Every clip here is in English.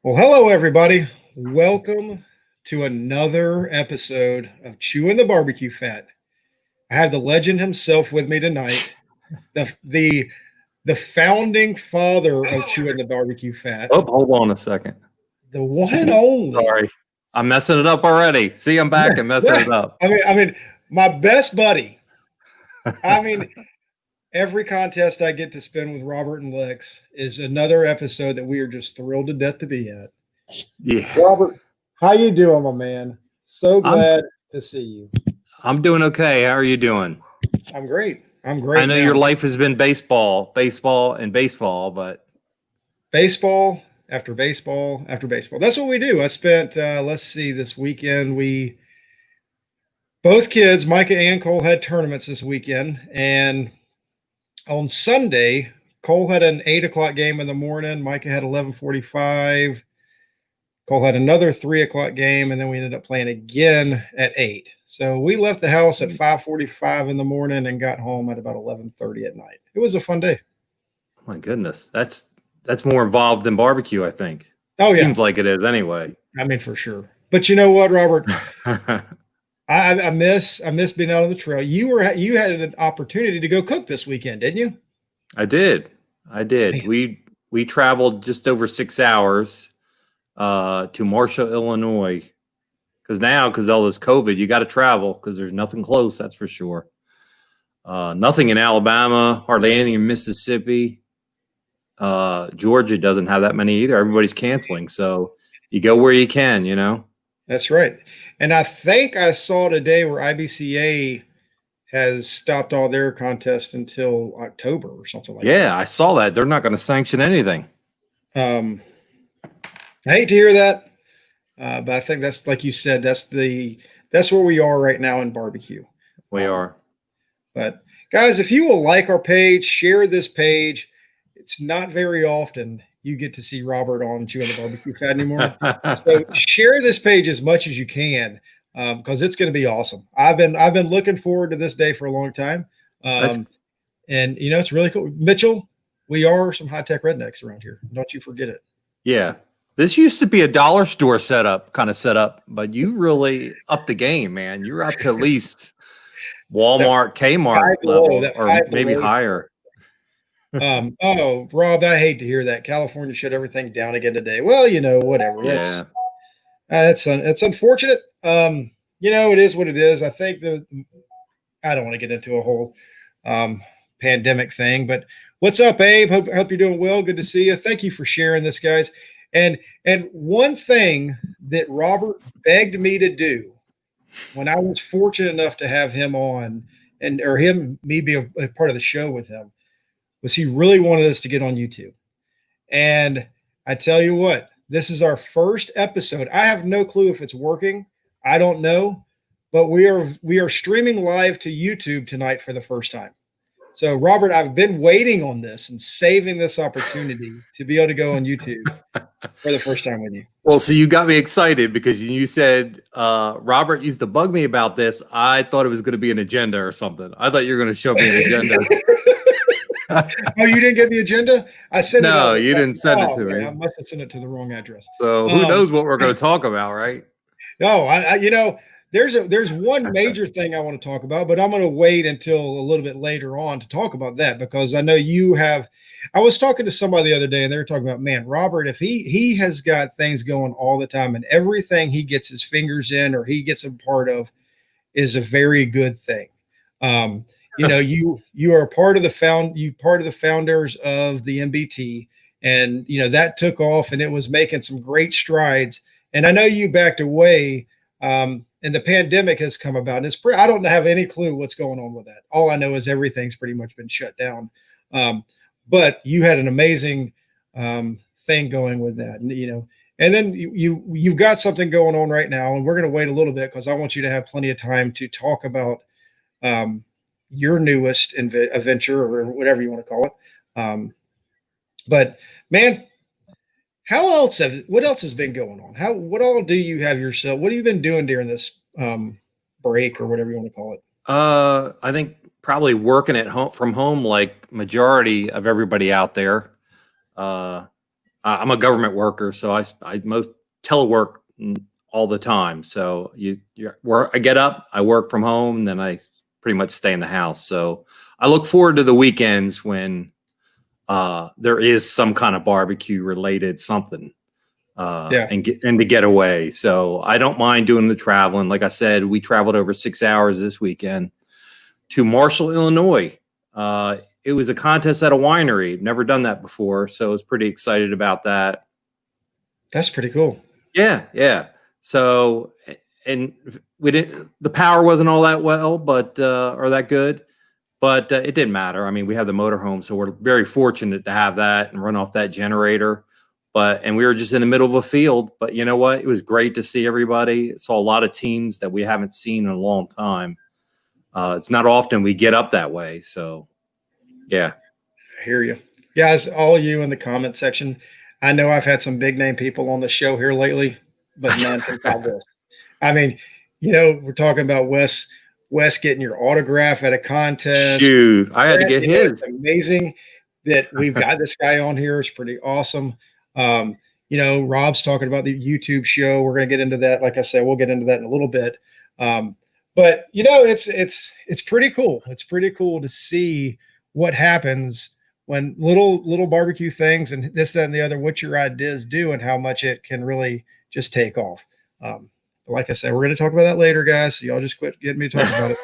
Well, hello, everybody. Welcome to another episode of Chewin the BBQ Fat. I have the legend himself with me tonight, the founding father of Chewin the BBQ Fat, Oh, hold on a second. the one and only. Sorry. I'm messing it up already. See, I'm back and messing Yeah, it up. I mean, my best buddy. I mean, every contest I get to spend with Robert and Lex is another episode that we are just thrilled to death to be at. Yeah. Robert, how you doing, my man? So I'm glad to see you. I'm doing okay. How are you doing? I'm great. I'm I great know now. your life has been baseball, and baseball, but Baseball after baseball after baseball. That's what we do. I spent, let's see, this weekend, both kids, Micah and Cole, had tournaments this weekend. And on Sunday, Cole had an 8 o'clock game in the morning. Micah had 11:45. Cole had another 3 o'clock game, and then we ended up playing again at 8. So we left the house at 5:45 in the morning and got home at about 11:30 at night. It was a fun day. my goodness, that's more involved than barbecue, I think. Oh yeah, Seems like it is anyway. I mean for sure. But you know what, Robert? I miss being out on the trail. You had an opportunity to go cook this weekend, didn't you? I did. Man. We traveled just over 6 hours to Marshall, Illinois. Because all this COVID, you got to travel because there's nothing close, that's for sure. Nothing in Alabama, hardly anything in Mississippi. Georgia doesn't have that many either. Everybody's canceling. So you go where you can, you know? That's right. And I think I saw today where IBCA has stopped all their contests until October or something like that. Yeah, I saw that. They're not going to sanction anything. I hate to hear that, but I think that's like you said. That's where we are right now in barbecue. We are. But guys, if you will like our page, share this page. It's not very often you get to see Robert on Chewin the BBQ Fat anymore. So share this page as much as you can because it's going to be awesome. I've been looking forward to this day for a long time, and it's really cool. Mitchell, we are some high tech rednecks around here. Don't you forget it. Yeah. This used to be a dollar store setup, but you really upped the game, man. You're up to at least Walmart, Kmart level, or maybe higher. Rob, I hate to hear that. California shut everything down again today. Well, whatever. Yeah. It's unfortunate. It is what it is. I think I don't want to get into a whole pandemic thing, but what's up, Abe? Hope you're doing well. Good to see you. Thank you for sharing this, guys. And one thing that Robert begged me to do when I was fortunate enough to have him on me be a part of the show with him was he really wanted us to get on YouTube. And I tell you what, this is our first episode. I have no clue if it's working. I don't know, but we are streaming live to YouTube tonight for the first time. So Robert, I've been waiting on this and saving this opportunity to be able to go on YouTube for the first time with you. Well, so you got me excited because you said Robert used to bug me about this. I thought it was going to be an agenda or something. I thought you were going to show me an agenda. Oh, you didn't get the agenda? I sent it. No, you didn't send it to me. I must have sent it to the wrong address. So who knows what we're going to talk about, right? No, there's one major thing I want to talk about, but I'm going to wait until a little bit later on to talk about that because I know you have. I was talking to somebody the other day, and they were talking about, man, Robert, if he has got things going all the time, and everything he gets his fingers in or he gets a part of is a very good thing. You are part of the founders of the MBT, and that took off, and it was making some great strides. And I know you backed away. And the pandemic has come about. And I don't have any clue what's going on with that. All I know is everything's pretty much been shut down. But you had an amazing thing going with that, and then you've got something going on right now, and we're going to wait a little bit because I want you to have plenty of time to talk about your newest adventure or whatever you want to call it. But man, what else has been going on? What all do you have yourself? What have you been doing during this break or whatever you want to call it? I think probably working at home from home, like majority of everybody out there. I'm a government worker, so I most telework all the time. So I get up, I work from home, then I pretty much stay in the house. So I look forward to the weekends when there is some kind of barbecue related something, and to get away. So I don't mind doing the traveling. Like I said, we traveled over 6 hours this weekend to Marshall, Illinois. It was a contest at a winery. Never done that before, so I was pretty excited about that. That's pretty cool. Yeah, yeah. So, and the power wasn't all that well, but or that good, but it didn't matter. I mean, we have the motorhome, so we're very fortunate to have that and run off that generator. And we were just in the middle of a field. But you know what? It was great to see everybody. Saw a lot of teams that we haven't seen in a long time. It's not often we get up that way. So, yeah. I hear you. Guys, all of you in the comment section, I know I've had some big name people on the show here lately, but none can top this. I mean, we're talking about Wes getting your autograph at a contest. Shoot, I had to get his. It's amazing that we've got this guy on here. It's pretty awesome. Rob's talking about the YouTube show. We're going to get into that. Like I said, we'll get into that in a little bit. But it's pretty cool. It's pretty cool to see what happens when little barbecue things and this, that, and the other, what your ideas do and how much it can really just take off. Like I said, we're going to talk about that later, guys. So y'all just quit getting me to talk about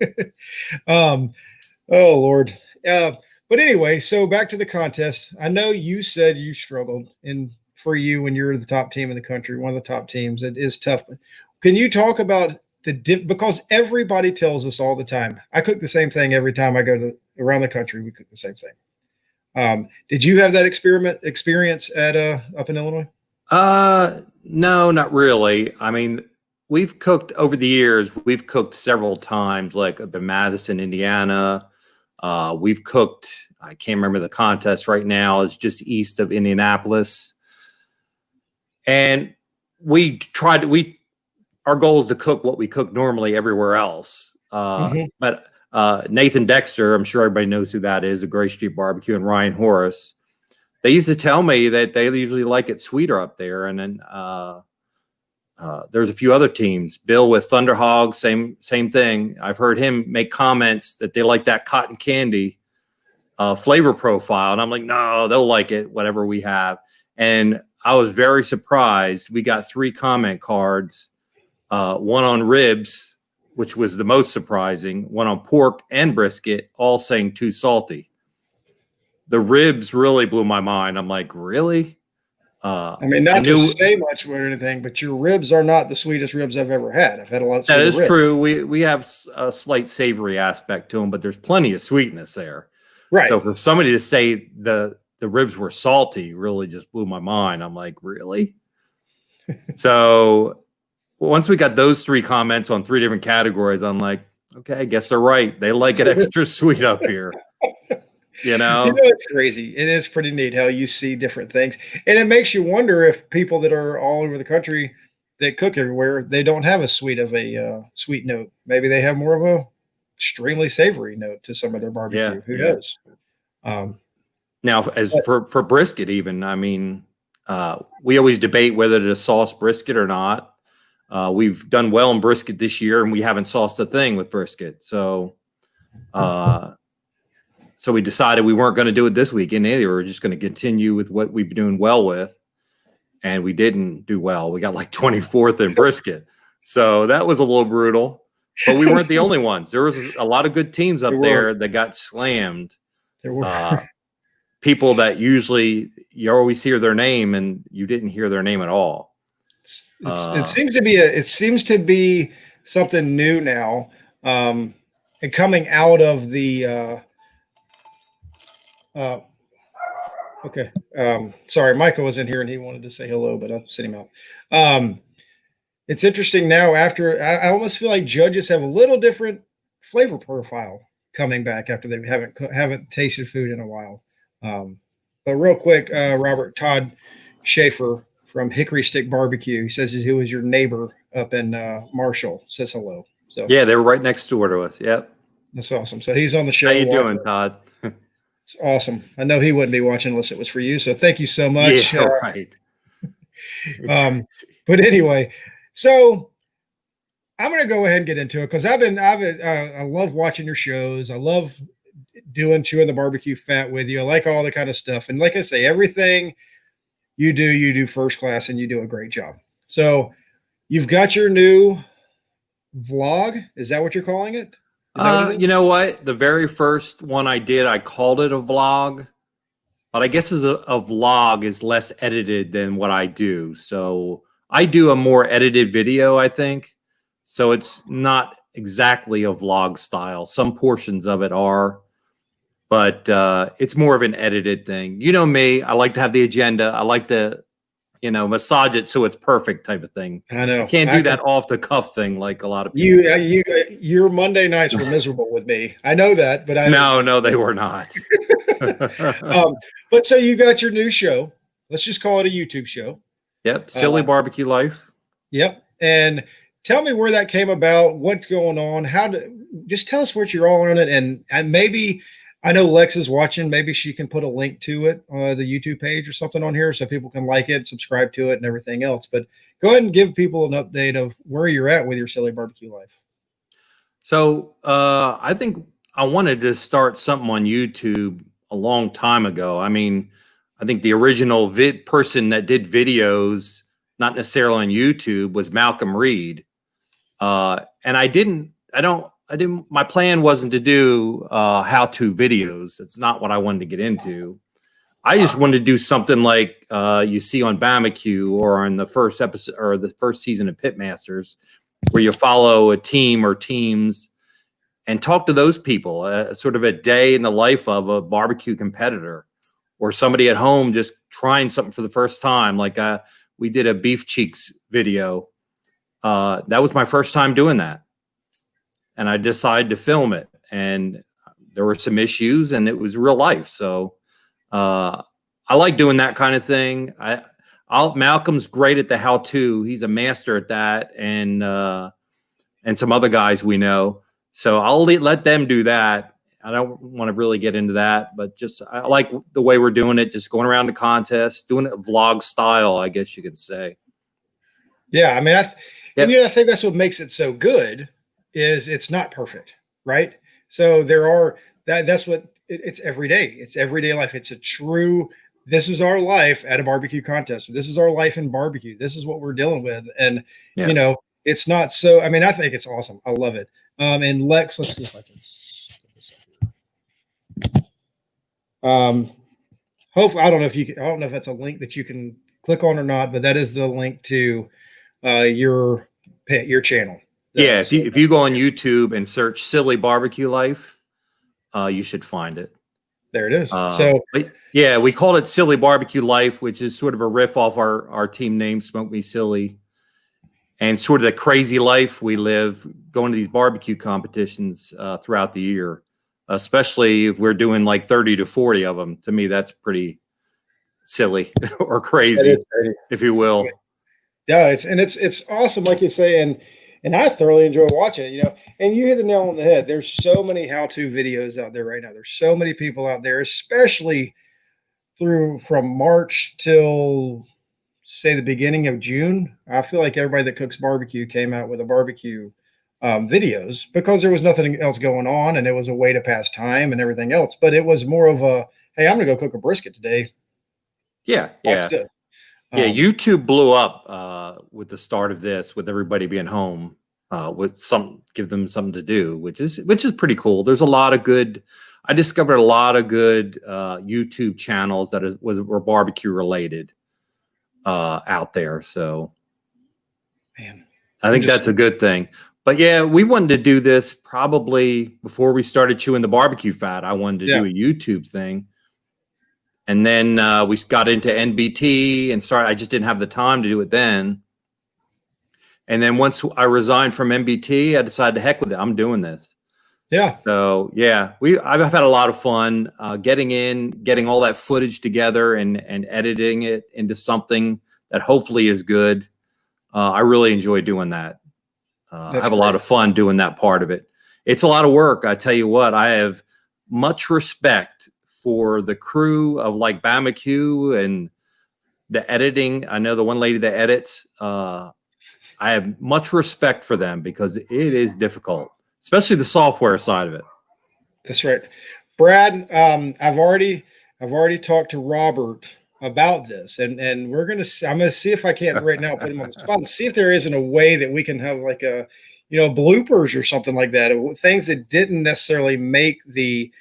it. Oh Lord. But anyway, so back to the contest. I know you said you struggled, and for you, when you're the top team in the country, one of the top teams, it is tough. Can you talk about because everybody tells us all the time, I cook the same thing every time I go around the country. We cook the same thing. Did you have that experience at up in Illinois? No, not really. I mean, we've cooked over the years. We've cooked several times, like up in Madison, Indiana. We've cooked. I can't remember the contest right now. It's just east of Indianapolis, and our goal is to cook what we cook normally everywhere else. But Nathan Dexter, I'm sure everybody knows who that is, a Gray Street Barbecue, and Ryan Horace. They used to tell me that they usually like it sweeter up there. And then there's a few other teams. Bill with Thunderhog, same thing. I've heard him make comments that they like that cotton candy flavor profile. And I'm like, no, they'll like it, whatever we have. And I was very surprised. We got 3 comment cards. One on ribs, which was the most surprising, one on pork and brisket, all saying too salty. The ribs really blew my mind. I'm like, really? I mean, not to say much or anything, but your ribs are not the sweetest ribs I've ever had. I've had a lot of sweet ribs. That is true. We have a slight savory aspect to them, but there's plenty of sweetness there. Right. So for somebody to say the ribs were salty really just blew my mind. I'm like, really? So once we got those 3 comments on 3 different categories, I'm like, okay, I guess they're right. They like it extra sweet up here. It's crazy. It is pretty neat how you see different things. And it makes you wonder if people that are all over the country that cook everywhere, they don't have as sweet of a sweet note. Maybe they have more of a extremely savory note to some of their barbecue. Yeah, Who knows? Now, for brisket, even, I mean, we always debate whether to sauce brisket or not. We've done well in brisket this year, and we haven't sauced a thing with brisket. So we decided we weren't going to do it this weekend either. We were just going to continue with what we've been doing well with, and we didn't do well. We got like 24th in brisket. So that was a little brutal, but we weren't the only ones. There was a lot of good teams up there that got slammed. There were people that usually you always hear their name, and you didn't hear their name at all. It seems to be something new now, and coming out of the. Okay. Sorry, Michael was in here and he wanted to say hello, but I'll sit him out. It's interesting now. After I almost feel like judges have a little different flavor profile coming back after they haven't tasted food in a while. But real quick, Robert Todd Schaefer from Hickory Stick Barbecue. He says he was your neighbor up in Marshall. Says hello. So yeah, they were right next door to us. Yep. That's awesome. So he's on the show. How you doing, Todd? It's awesome. I know he wouldn't be watching unless it was for you. So thank you so much. Yeah, right. Um, but anyway, so I'm going to go ahead and get into it because I love watching your shows. I love doing Chewing the BBQ Fat with you. I like all the kind of stuff. And like I say, everything you do first class and you do a great job. So you've got your new vlog. Is that what you're calling it? Is that what it is? You know what? The very first one I did, I called it a vlog, but I guess as a vlog is less edited than what I do. So I do a more edited video, I think. So it's not exactly a vlog style. Some portions of it are, but it's more of an edited thing. You know me, I like to have the agenda. I like to, massage it so it's perfect type of thing. I know. I can't do that off the cuff thing like a lot of You, people. your Monday nights were miserable with me. I know that, but No, they were not. But so you got your new show. Let's just call it a YouTube show. Yep, Silly Barbecue Life. Yep, and tell me where that came about. What's going on? Just tell us what you're all on it, and maybe. I know Lex is watching. Maybe she can put a link to it, the YouTube page or something on here so people can like it, subscribe to it, and everything else. But go ahead and give people an update of where you're at with your Silly Barbecue Life. So I think I wanted to start something on YouTube a long time ago. I mean, I think the original person that did videos, not necessarily on YouTube, was Malcolm Reed. And my plan wasn't to do how-to videos. It's not what I wanted to get into. I just wanted to do something like you see on BBQ or on the first episode or the first season of Pitmasters, where you follow a team or teams and talk to those people, sort of a day in the life of a barbecue competitor or somebody at home just trying something for the first time. Like we did a beef cheeks video. That was my first time doing that. And I decided to film it, and there were some issues, and it was real life. So I like doing that kind of thing. Malcolm's great at the how-to. He's a master at that, and some other guys we know. So I'll let them do that. I don't want to really get into that, but I like the way we're doing it. Just going around the contest, doing it vlog style, I guess you could say. Yeah, I mean, I think that's what makes it so good. Is it's not perfect, right? So that's what it's every day. It's everyday life. It's a true, this is our life at a barbecue contest. This is our life in barbecue. This is what we're dealing with. And, it's not so, I mean, I think it's awesome. I love it. And Lex, let's see if I can put this up here. Hopefully, I don't know if that's a link that you can click on or not, but that is the link to your channel. Yeah, if you go on YouTube and search Silly Barbecue Life, you should find it. There it is. We called it Silly Barbecue Life, which is sort of a riff off our team name, Smoke Me Silly, and sort of the crazy life we live going to these barbecue competitions throughout the year, especially if we're doing like 30 to 40 of them. To me, that's pretty silly or crazy, if you will. Yeah, it's awesome, like you say, and I thoroughly enjoy watching it, and you hit the nail on the head. There's so many how-to videos out there right now. There's so many people out there, especially from March till say the beginning of June. I feel like everybody that cooks barbecue came out with a barbecue videos because there was nothing else going on, and it was a way to pass time and everything else. But it was more of a, hey, I'm gonna go cook a brisket today. Yeah. YouTube blew up with the start of this, with everybody being home, give them something to do, which is pretty cool. There's I discovered a lot of good YouTube channels that were barbecue related out there. So, man, I think that's a good thing. But yeah, we wanted to do this probably before we started Chewing the BBQ Fat. I wanted to do a YouTube thing. And then we got into NBT and I just didn't have the time to do it then. And then once I resigned from NBT, I decided to heck with it. I'm doing this. Yeah. So yeah, I've had a lot of fun getting all that footage together and editing it into something that hopefully is good. I really enjoy doing that. I have a lot of fun doing that part of it. It's a lot of work. I tell you what, I have much respect for the crew of like BBQ and the editing. I know the one lady that edits. I have much respect for them because it is difficult, especially the software side of it. That's right, Brad. I've already talked to Robert about this, and I'm gonna see if I can't right now put him on the spot and see if there isn't a way that we can have like a, bloopers or something like that, things that didn't necessarily make the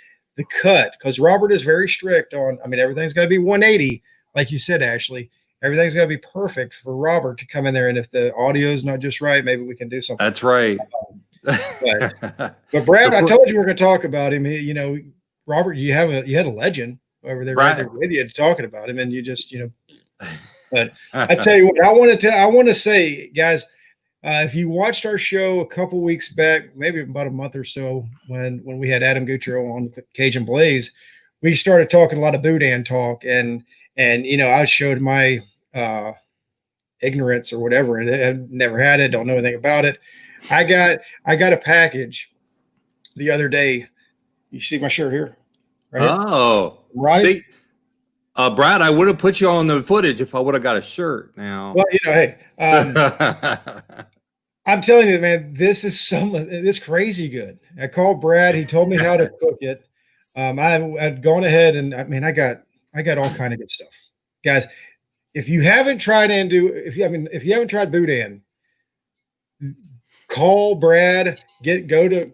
cut, because Robert is very strict on. I mean, everything's got to be 180, like you said, Ashley. Everything's got to be perfect for Robert to come in there, and if the audio is not just right, maybe we can do something. That's right. But Brad, I told you we're going to talk about him. Robert, you had a legend over there, right there with you, talking about him, and you just, But I tell you what, I want to say, guys, if you watched our show a couple weeks back, maybe about a month or so, when we had Adam Gutro on Cajun Blaze, we started talking a lot of Boudin talk, and I showed my ignorance or whatever, and I've never had it, don't know anything about it. I got a package the other day. You see my shirt here? Right here? Oh, see, Brad, I would have put you on the footage if I would have got a shirt. Now, well, hey, I'm telling you, man, this is crazy good. I called Brad. He told me how to cook it. I'd gone ahead and I got all kind of good stuff, guys. If you haven't tried if you haven't tried Boudin, call Brad.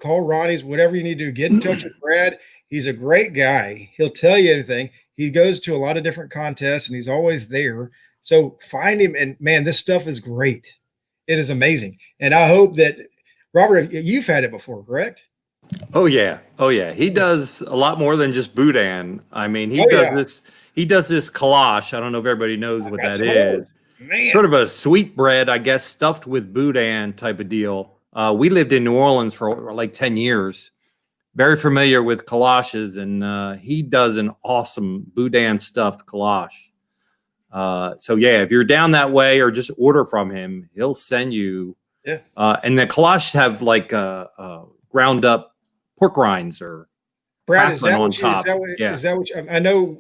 Call Ronnie's, whatever you need to do. Get in touch with Brad. He's a great guy. He'll tell you anything. He goes to a lot of different contests, and he's always there. So find him, and man, this stuff is great. It is amazing, and I hope that Robert, you've had it before, correct? Oh yeah. He does a lot more than just Boudin. I mean, he does this kolache. I don't know if everybody knows what that is. Man. Sort of a sweet bread, I guess, stuffed with Boudin type of deal. We lived in New Orleans for like 10 years. Very familiar with kolaches, and he does an awesome Boudin stuffed kolache. So yeah, if you're down that way or just order from him, he'll send you. Yeah. And the kolaches have like ground up pork rinds or Brad, is that on what top. Is that what I know?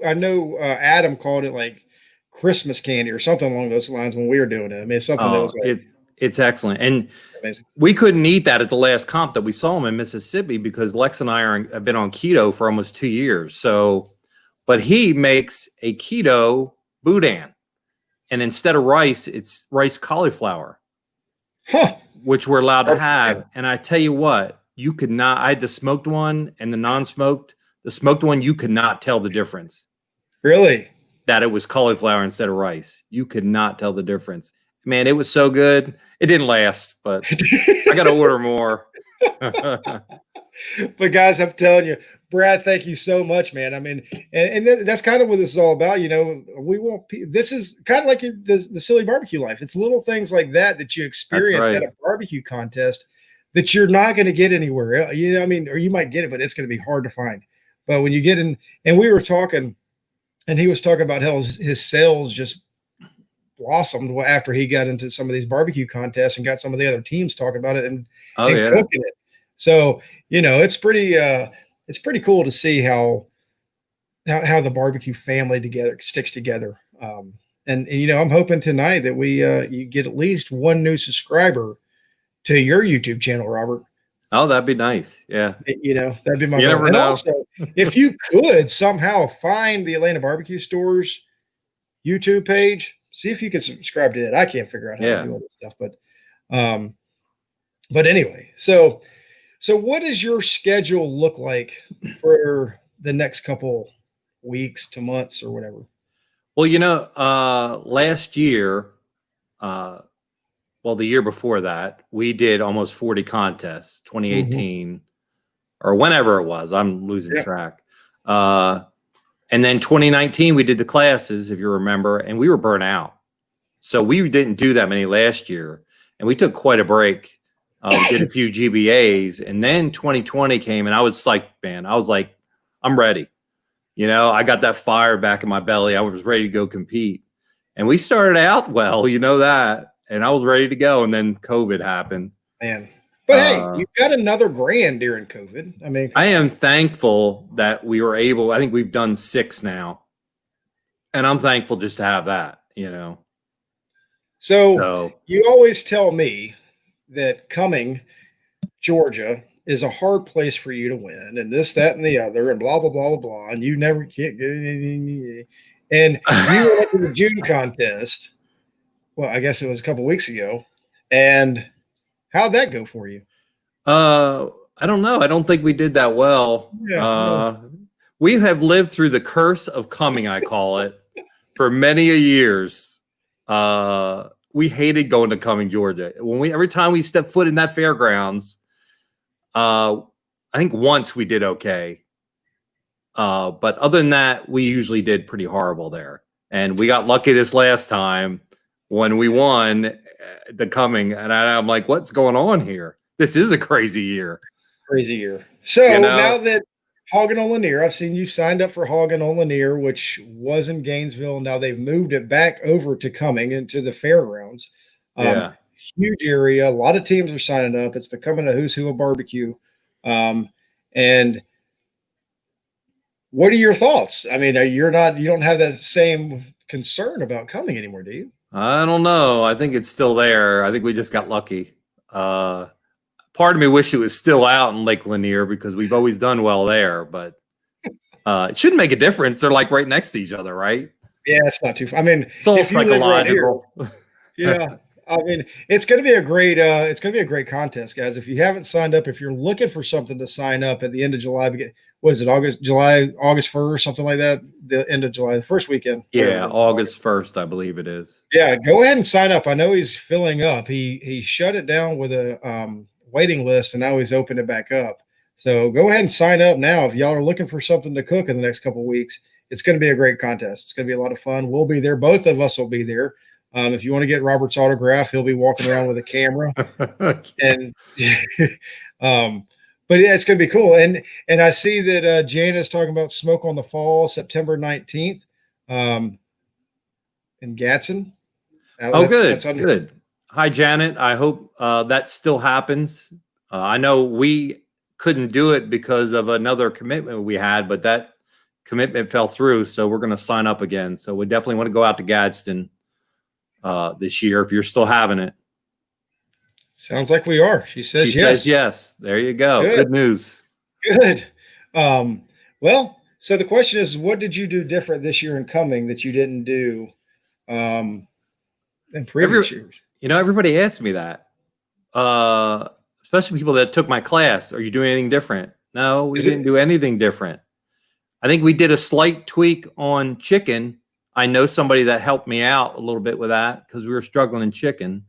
Adam called it like Christmas candy or something along those lines when we were doing it. I mean, it's something that was like, it's excellent. And amazing. We couldn't eat that at the last comp that we saw him in Mississippi because Lex and I have been on keto for almost 2 years. So, but he makes a keto Boudin, and instead of rice, it's rice cauliflower, which we're allowed to have. And I tell you what, you could not. I had the smoked one and the non-smoked. The smoked one, you could not tell the difference. Really? That it was cauliflower instead of rice. You could not tell the difference. Man, it was so good. It didn't last, but I got to order more. But guys, I'm telling you, Brad, thank you so much, man. I mean, and that's kind of what this is all about. We want. This is kind of like the silly barbecue life. It's little things like that you experience at a barbecue contest that you're not going to get anywhere. Or you might get it, but it's going to be hard to find. But when you get in, and we were talking, and he was talking about how his sales just blossomed after he got into some of these barbecue contests and got some of the other teams talking about it and cooking it. So, it's pretty cool to see how the barbecue family sticks together. And I'm hoping tonight that you get at least one new subscriber to your YouTube channel, Robert. Oh, that'd be nice. Yeah. That'd be my goal. You never know. Also, if you could somehow find the Atlanta Barbecue Store's YouTube page, see if you can subscribe to it. I can't figure out how to do all this stuff, but anyway, so what does your schedule look like for the next couple weeks to months or whatever? Well, last year, the year before that, we did almost 40 contests, 2018 or whenever it was. I'm losing track. And then 2019, we did the classes, if you remember, and we were burnt out. So we didn't do that many last year, and we took quite a break. Did a few GBAs, and then 2020 came, and I was psyched, man. I was like, I'm ready. I got that fire back in my belly. I was ready to go compete. And we started out well, that, and I was ready to go. And then COVID happened. Man. But hey, you've got another grand during COVID. I mean, I am thankful that we were able. I think we've done 6 now, and I'm thankful just to have that. So you always tell me that Cumming, Georgia, is a hard place for you to win, and this, that, and the other, and blah blah blah blah blah, and you never can't go. And you went to the June contest. Well, I guess it was a couple weeks ago, and how'd that go for you? I don't know. I don't think we did that well. Yeah, we have lived through the curse of Cumming, I call it, for many a years. We hated going to Cumming, Georgia. Every time we stepped foot in that fairgrounds, I think once we did okay. But other than that, we usually did pretty horrible there. And we got lucky this last time when we won the Cumming. And I'm like, what's going on here? This is a crazy year. Crazy year. So now that Hagen on Lanier, I've seen you signed up for Hagen on Lanier, which was in Gainesville. Now they've moved it back over to Cumming into the fairgrounds. Huge area. A lot of teams are signing up. It's becoming a who's who of barbecue. And what are your thoughts? I mean, you don't have that same concern about Cumming anymore, do you? I don't know. I think it's still there. I think we just got lucky. Part of me wish it was still out in Lake Lanier because we've always done well there, but it shouldn't make a difference. They're like right next to each other, right? Yeah, it's not too. I mean, it's all psychological. Yeah, I mean, it's going to be a great contest, guys. If you haven't signed up, if you're looking for something to sign up at the end of July, what is it? August 1st, something like that. The end of July, the first weekend. Yeah, August 1st, I believe it is. Yeah, go ahead and sign up. I know he's filling up. He shut it down with a waiting list, and now he's opened it back up. So go ahead and sign up now. If y'all are looking for something to cook in the next couple of weeks, it's going to be a great contest. It's going to be a lot of fun. We'll be there. Both of us will be there. If you want to get Robert's autograph, he'll be walking around with a camera. And but yeah, it's going to be cool. And I see that Jana is talking about Smoke on the Fall, September 19th in Gadsden. Good. Good. Hi, Janet. I hope that still happens. I know we couldn't do it because of another commitment we had, but that commitment fell through. So we're going to sign up again. So we definitely want to go out to Gadsden this year if you're still having it. Sounds like we are. She says yes. There you go. Good news. Good. Well, so the question is, what did you do different this year in Cumming that you didn't do in previous years? Everybody asks me that, especially people that took my class. Are you doing anything different? No, we didn't do anything different. I think we did a slight tweak on chicken. I know somebody that helped me out a little bit with that because we were struggling in chicken.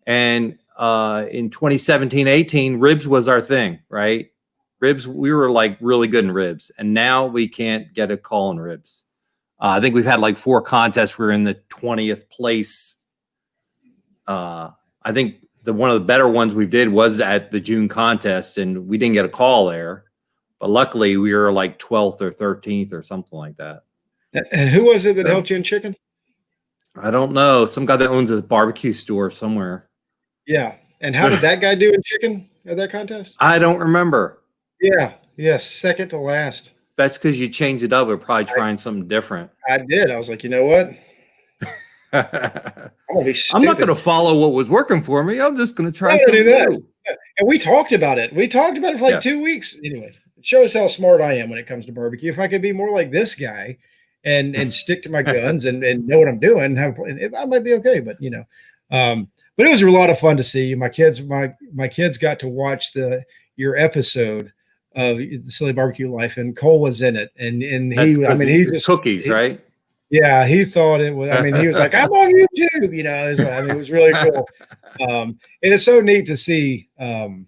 And in 2017-18, ribs was our thing, right? Ribs, we were like really good in ribs. And now we can't get a call in ribs. I think we've had like 4 contests. We're in the 20th place. I think one of the better ones we did was at the June contest, and we didn't get a call there. But luckily, we were like 12th or 13th or something like that. And who was it that helped you in chicken? I don't know. Some guy that owns a barbecue store somewhere. Yeah. And how did that guy do in chicken at that contest? I don't remember. Yeah. Yes. Second to last. That's because you changed it up. We're probably trying something different. I did. I was like, you know what? I'm not going to follow what was working for me. I'm just going to try something new. And we talked about it. We talked about it for like 2 weeks. Anyway, it shows how smart I am when it comes to barbecue. If I could be more like this guy and stick to my guns and know what I'm doing, I might be okay. But but it was a lot of fun to see. My kids got to watch your episode of the Silly Barbecue Life, and Cole was in it, and he just cookies, right? Yeah, he thought it was. I mean, he was like, "I'm on YouTube," it was really cool. And it's so neat to see all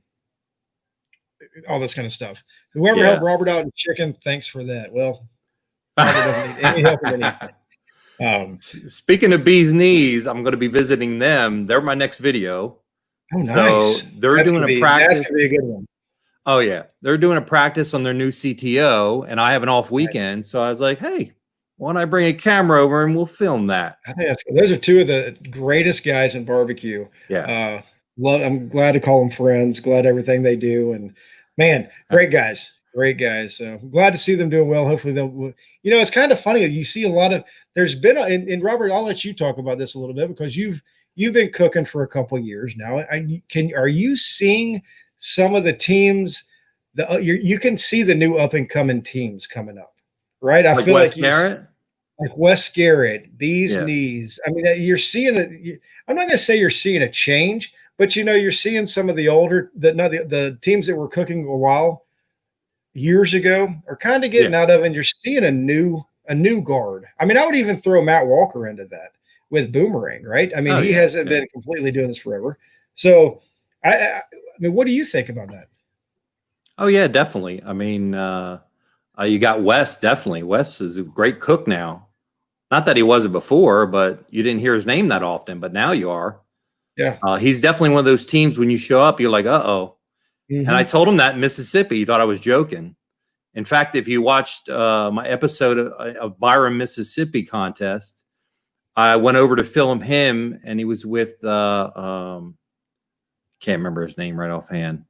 this kind of stuff. Whoever helped Robert out in chicken, thanks for that. Well, Robert doesn't need any help with anything. Speaking of bee's knees, I'm going to be visiting them. They're my next video. Oh, nice. So they're doing a practice. That's going to be a good one. Oh, yeah. They're doing a practice on their new CTO, and I have an off weekend. So I was like, hey, why don't I bring a camera over and we'll film that? I think those are 2 of the greatest guys in barbecue. Yeah. I'm glad to call them friends. Glad everything they do, and man, great guys, great guys. So I'm glad to see them doing well. Hopefully they'll. It's kind of funny. You see a lot of. There's been, and Robert, I'll let you talk about this a little bit because you've been cooking for a couple of years now. Are you seeing some of the teams? You can see the new up and coming teams coming up, right? I Like feel Wes like Garrett? like Wes Garrett, Bees Yeah. Knees. I mean, you're seeing it. I'm not going to say you're seeing a change, but you're seeing some of the older the teams that were cooking a while years ago are kind of getting Yeah. out of, and you're seeing a new guard. I mean, I would even throw Matt Walker into that with Boomerang, right? I mean, Oh, he yeah. hasn't been completely doing this forever. So, I mean, what do you think about that? Oh, yeah, definitely. I mean, you got Wes, definitely. Wes is a great cook now. Not that he wasn't before, but you didn't hear his name that often, but now you are. Yeah. He's definitely one of those teams when you show up, you're like, uh-oh. And I Mm-hmm. told him that in Mississippi. He thought I was joking. In fact, if you watched my episode of Byron, Mississippi contest, I went over to film him, and he was with, can't remember his name right offhand.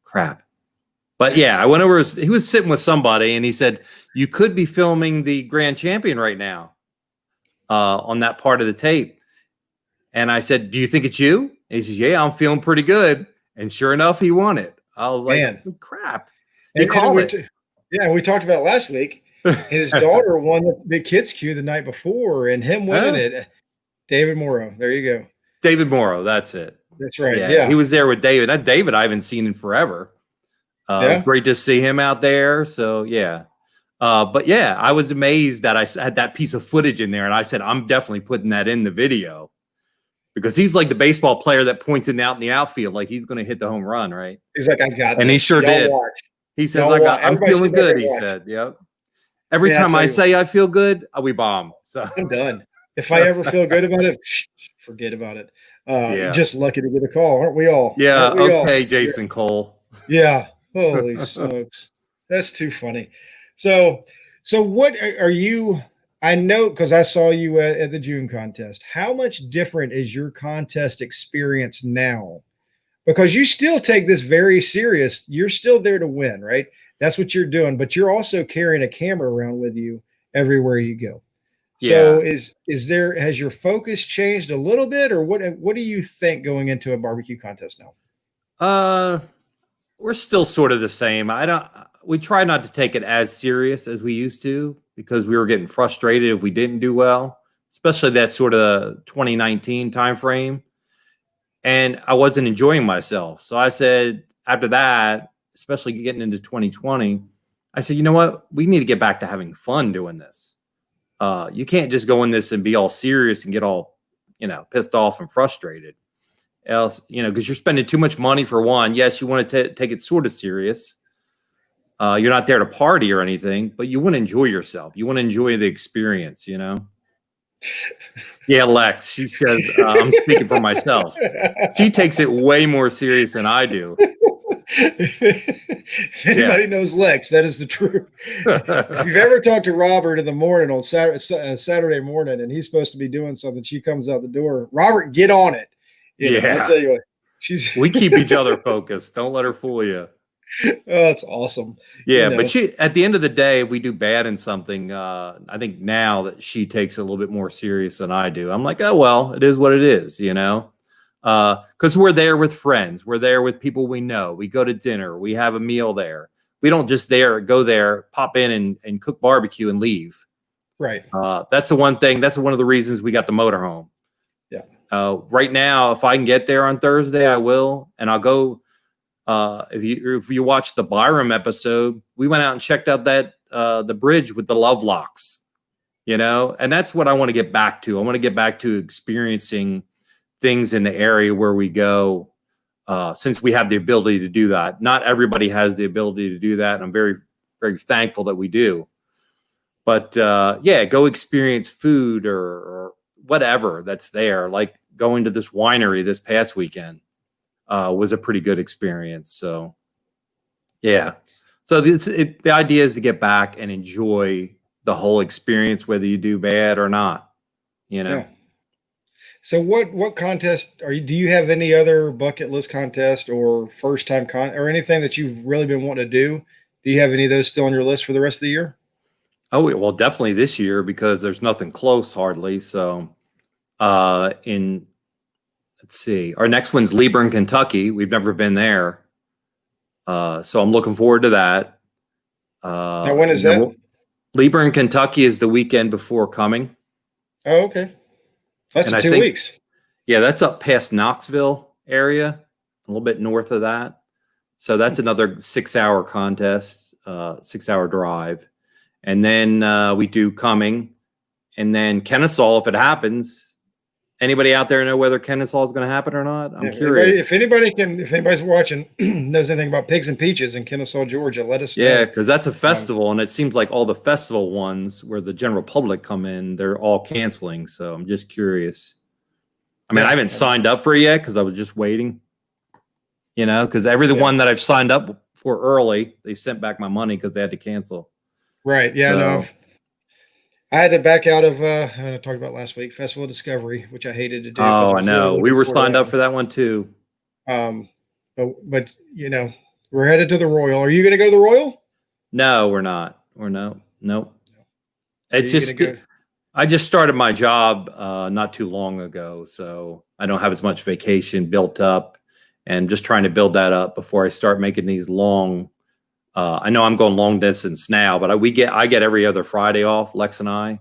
Crap. But yeah, I went over, he was sitting with somebody, and he said, you could be filming the grand champion right now on that part of the tape. And I said, do you think it's you? And he says, yeah, I'm feeling pretty good. And sure enough, he won it. I was like, Man. crap. He called it. Yeah, we talked about last week. His daughter won the kids' queue the night before, and him winning it. David Morrow. There you go. David Morrow. That's it. That's right. Yeah. He was there with David. That David I haven't seen in forever. It was great to see him out there. So, yeah. But, yeah, I was amazed that I had that piece of footage in there. And I said, I'm definitely putting that in the video. Because he's like the baseball player that points it out in the outfield, like he's going to hit the home run, right? He's like, I got this. And he sure did. Watch. He says, I'm feeling good, he said. Yep. Every time I say I feel good, we bomb. So I'm done. If I ever feel good about it, forget about it. Just lucky to get a call, aren't we all? Yeah. Okay, Jason Cole. Yeah. Holy smokes. That's too funny. So what are you? I know because I saw you at the June contest. How much different is your contest experience now? Because you still take this very serious. You're still there to win, right? That's what you're doing, but you're also carrying a camera around with you everywhere you go. So has your focus changed a little bit, or what do you think going into a barbecue contest now? We're still sort of the same. We try not to take it as serious as we used to because we were getting frustrated if we didn't do well, especially that sort of 2019 timeframe. And I wasn't enjoying myself. So I said, after that, especially getting into 2020, I said, you know what? We need to get back to having fun doing this. You can't just go in this and be all serious and get all, pissed off and frustrated. Else, because you're spending too much money for one. Yes, you want to take it sort of serious. You're not there to party or anything, but you want to enjoy yourself. You want to enjoy the experience, Yeah, Lex, she says, I'm speaking for myself. She takes it way more serious than I do. If anybody knows Lex, that is the truth. If you've ever talked to Robert in the morning on Saturday morning and he's supposed to be doing something, she comes out the door. Robert, get on it. I'll tell you what, we keep each other focused. Don't let her fool you. Oh, that's awesome. Yeah, but at the end of the day, if we do bad in something, I think now that she takes it a little bit more serious than I do. I'm like, oh, well, it is what it is, because we're there with friends. We're there with people we know. We go to dinner. We have a meal there. We don't just go there, pop in and cook barbecue and leave. Right. That's the one thing. That's one of the reasons we got the motorhome. Yeah. Right now, if I can get there on Thursday, I will. And I'll go. If you watch the Byram episode, we went out and checked out that the bridge with the love locks, and that's what I want to get back to. I want to get back to experiencing things in the area where we go, since we have the ability to do that. Not everybody has the ability to do that, and I'm very, very thankful that we do. But go experience food or whatever that's there, like going to this winery this past weekend. Was a pretty good experience. So, yeah. So the idea is to get back and enjoy the whole experience, whether you do bad or not. Yeah. So what contest are you? Do you have any other bucket list contest or first time or anything that you've really been wanting to do? Do you have any of those still on your list for the rest of the year? Oh, well, definitely this year because there's nothing close hardly. So, in let's see, our next one's Lieber, Kentucky. We've never been there, so I'm looking forward to that. Now, when is that? Lieber, Kentucky is the weekend before coming. Oh, okay. That's And in I 2 think, weeks. yeah, that's up past Knoxville area, a little bit north of that. So that's another 6-hour contest, 6-hour drive. And then we do Cumming, and then Kennesaw if it happens. Anybody out there know whether Kennesaw is going to happen or not? I'm curious. If anybody's watching knows anything about pigs and peaches in Kennesaw, Georgia, let us know. Yeah, because that's a festival, and it seems like all the festival ones where the general public come in, they're all canceling. So I'm just curious. I mean, I haven't signed up for it yet because I was just waiting. Because one that I've signed up for early, they sent back my money because they had to cancel. Right. Yeah. No. I had to back out of. I talked about last week, Festival of Discovery, which I hated to do. Oh, I know. We were signed up for that one too. But we're headed to the Royal. Are you going to go to the Royal? No, we're not. Nope. It's just. I just started my job not too long ago, so I don't have as much vacation built up, and just trying to build that up before I start making these long. I know I'm going long distance now, but I get every other Friday off, Lex and I,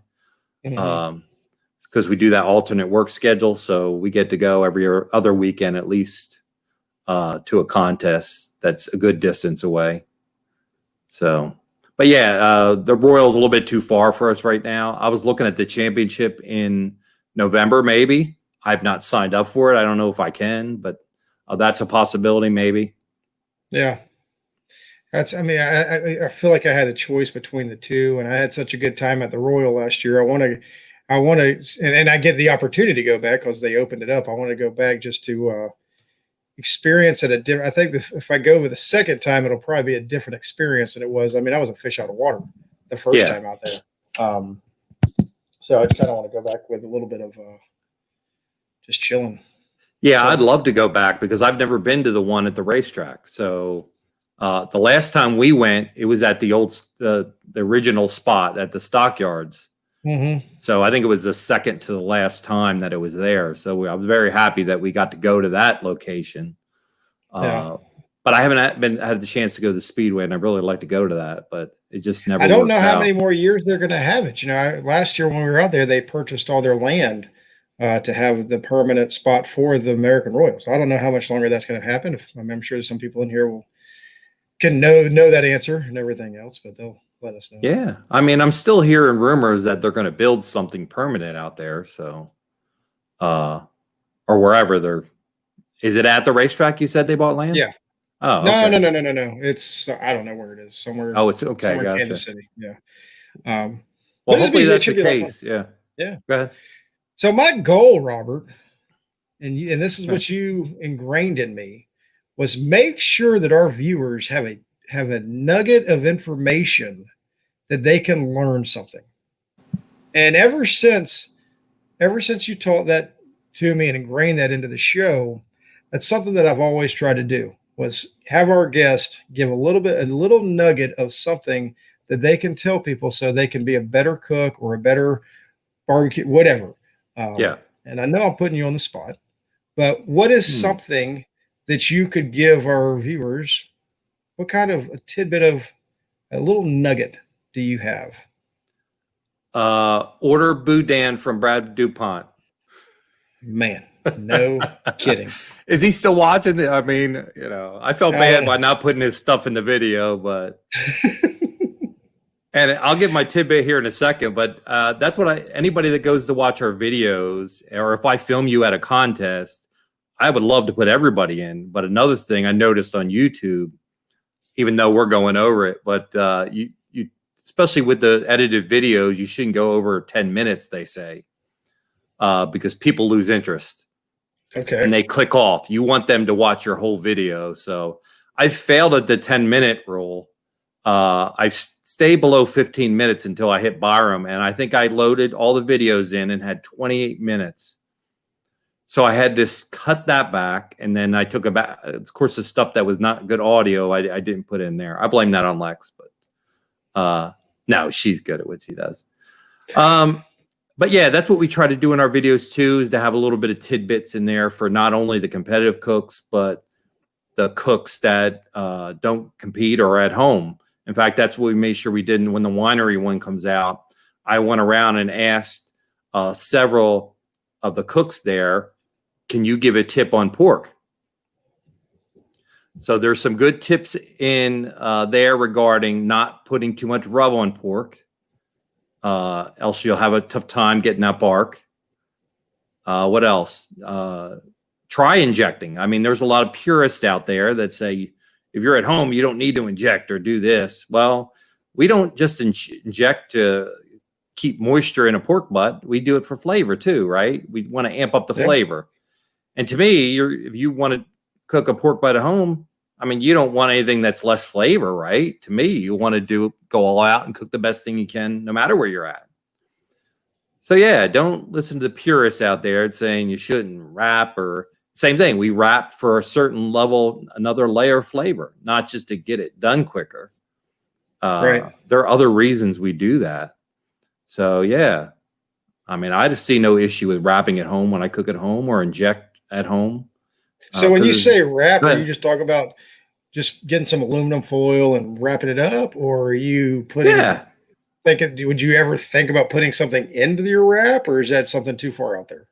because we do that alternate work schedule, so we get to go every other weekend at least to a contest that's a good distance away. So. But yeah, the Royal's a little bit too far for us right now. I was looking at the championship in November, maybe. I've not signed up for it. I don't know if I can, but that's a possibility, maybe. Yeah. I feel like I had a choice between the two, and I had such a good time at the Royal last year. I want to, and I get the opportunity to go back because they opened it up. I want to go back just to experience it I think if I go with the second time, it'll probably be a different experience than it was. I mean, I was a fish out of water the first time out there. So I just kind of want to go back with a little bit of just chilling. Yeah, I'd love to go back because I've never been to the one at the racetrack. So the last time we went, it was at the original spot at the stockyards. So I think it was the second to the last time that it was there. So I was very happy that we got to go to that location. But I haven't had the chance to go to the Speedway, and I'd really like to go to that, but it just never. I don't know how many more years they're going to have it. Last year when we were out there, they purchased all their land to have the permanent spot for the American Royals. I don't know how much longer that's going to happen. I'm sure some people in here can know that answer and everything else, but they'll let us know. Yeah. I mean, I'm still hearing rumors that they're going to build something permanent out there. So, or wherever is it at the racetrack? You said they bought land? Yeah. Oh, no, okay. No. It's, I don't know where it is. Somewhere. Oh, it's okay. Gotcha. Kansas City. Yeah. Well, hopefully that's the case. Yeah. Yeah. Go ahead. So my goal, Robert, and this is what you ingrained in me, was make sure that our viewers have a nugget of information that they can learn something. And ever since you taught that to me and ingrained that into the show, that's something that I've always tried to do, was have our guest give a little nugget of something that they can tell people so they can be a better cook or a better barbecue, whatever. And I know I'm putting you on the spot, but what is something that you could give our viewers? What kind of a tidbit of a little nugget do you have? Order boudin from Brad DuPont. Man, no kidding. Is he still watching? I mean, I felt bad by not putting his stuff in the video, but and I'll give my tidbit here in a second, but that's what anybody that goes to watch our videos, or if I film you at a contest, I would love to put everybody in. But another thing I noticed on YouTube, even though we're going over it, but you especially with the edited videos, you shouldn't go over 10 minutes, they say, because people lose interest. Okay. And they click off. You want them to watch your whole video. So I failed at the 10-minute rule. I stayed below 15 minutes until I hit Byram, and I think I loaded all the videos in and had 28 minutes. So I had to cut that back, and then I took about, of course, the stuff that was not good audio, I didn't put in there. I blame that on Lex, but no, she's good at what she does. But yeah, that's what we try to do in our videos too, is to have a little bit of tidbits in there for not only the competitive cooks, but the cooks that don't compete or are at home. In fact, that's what we made sure we did when the winery one comes out. I went around and asked several of the cooks there, can you give a tip on pork? So there's some good tips in there regarding not putting too much rub on pork. Else you'll have a tough time getting that bark. What else? Try injecting. I mean, there's a lot of purists out there that say, if you're at home, you don't need to inject or do this. Well, we don't just inject to keep moisture in a pork butt. We do it for flavor too, right? We want to amp up the flavor. And to me, if you want to cook a pork butt at home, I mean, you don't want anything that's less flavor, go all out and cook the best thing you can, no matter where you're at. So yeah, don't listen to the purists out there saying you shouldn't wrap, or same thing. We wrap for a certain level, another layer of flavor, not just to get it done quicker. Right. There are other reasons we do that. So yeah, I mean, I see no issue with wrapping at home when I cook at home or inject at home. So when you say wrap, are you just talking about just getting some aluminum foil and wrapping it up, or are you putting? Yeah. Would you ever think about putting something into your wrap, or is that something too far out there?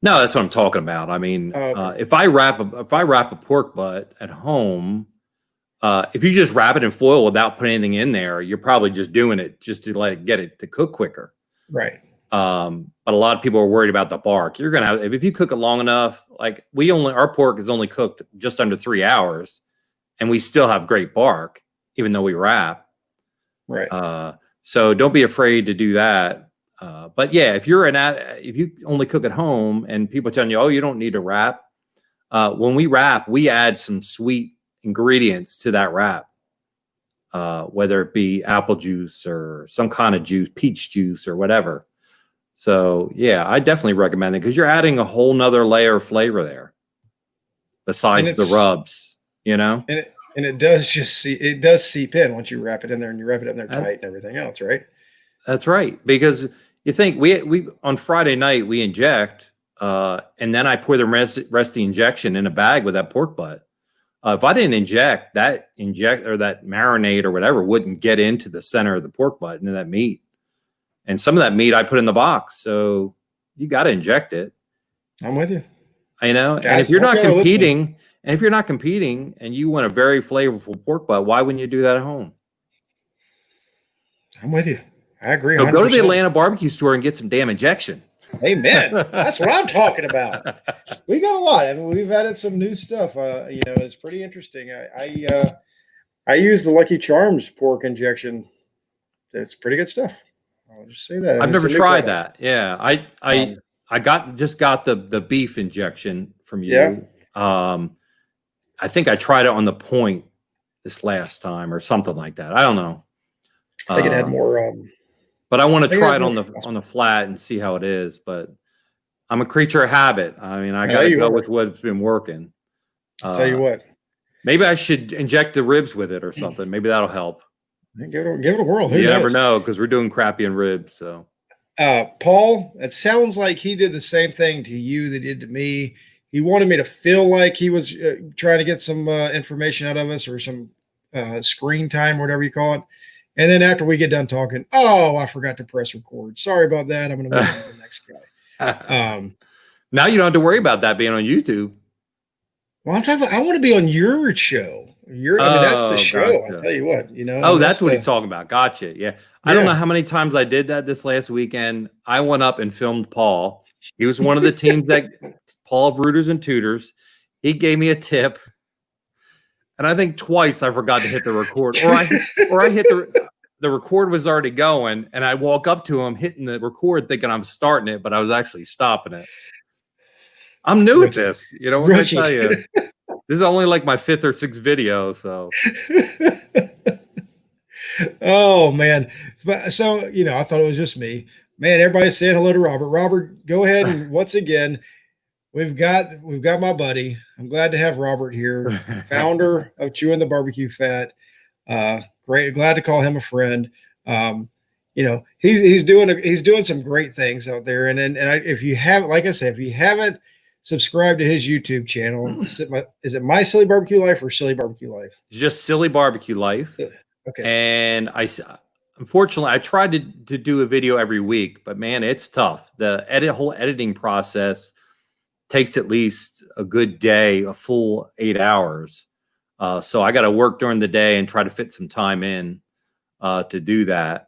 No, that's what I'm talking about. I mean, okay. If I wrap a pork butt at home, if you just wrap it in foil without putting anything in there, you're probably just doing it just to get it to cook quicker. Right. But a lot of people are worried about the bark. You're gonna have, if you cook it long enough, like our pork is only cooked just under 3 hours, and we still have great bark, even though we wrap. Right. So don't be afraid to do that. But yeah, if you only cook at home and people telling you, oh, you don't need to wrap. When we wrap, we add some sweet ingredients to that wrap, whether it be apple juice or some kind of juice, peach juice or whatever. So yeah, I definitely recommend it because you're adding a whole nother layer of flavor there besides the rubs, And it does seep in once you wrap it in there, and you wrap it in there tight and everything else, right? That's right. Because you think we on Friday night we inject, and then I pour the rest of the injection in a bag with that pork butt. If I didn't inject that marinade or whatever wouldn't get into the center of the pork butt into that meat. And some of that meat I put in the box. So you got to inject it. I'm with you. And if you're not competing, and you want a very flavorful pork butt, why wouldn't you do that at home? I'm with you. I agree. So go to the Atlanta barbecue store and get some damn injection. Amen. That's what I'm talking about. We got a lot. I mean, we've added some new stuff. It's pretty interesting. I use the Lucky Charms pork injection. It's pretty good stuff. I'll just say that. I've never tried that. Yeah, I just got the beef injection from you. Yeah. I think I tried it on the point this last time or something like that. I don't know. I think it had more. But I want to try it on the flat and see how it is. But I'm a creature of habit. I mean, I got to go with what's been working. I'll tell you what. Maybe I should inject the ribs with it or something. Maybe that'll help. Give it a whirl. You never know, because we're doing crappy in ribs. So, Paul, it sounds like he did the same thing to you that he did to me. He wanted me to feel like he was trying to get some information out of us, or some screen time, whatever you call it. And then after we get done talking, oh, I forgot to press record. Sorry about that. I'm going to move on to the next guy. Now you don't have to worry about that being on YouTube. Well, I'm talking about, I want to be on your show. That's the show. Gotcha. I'll tell you what, Oh, that's what he's talking about. Gotcha. Yeah. I don't know how many times I did that this last weekend. I went up and filmed Paul. He was one of the teams Paul of Rooters and Tutors. He gave me a tip. And I think twice I forgot to hit the record, or I hit the record was already going, and I walk up to him hitting the record thinking I'm starting it, but I was actually stopping it. I'm new at this, what can I tell you? This is only like my 5th or 6th video, so. Oh man! So I thought it was just me. Man, everybody's saying hello to Robert. Robert, go ahead and once again, we've got my buddy. I'm glad to have Robert here, founder of Chewin the BBQ Fat. Great, glad to call him a friend. You know, he's doing some great things out there. If you have, like I said, if you haven't subscribed to his YouTube channel, is it My Silly Barbecue Life or Silly Barbecue Life? It's just Silly Barbecue Life. Okay. And unfortunately, I tried to do a video every week, but man, it's tough. The whole editing process takes at least a good day, a full 8 hours. So I got to work during the day and try to fit some time in to do that.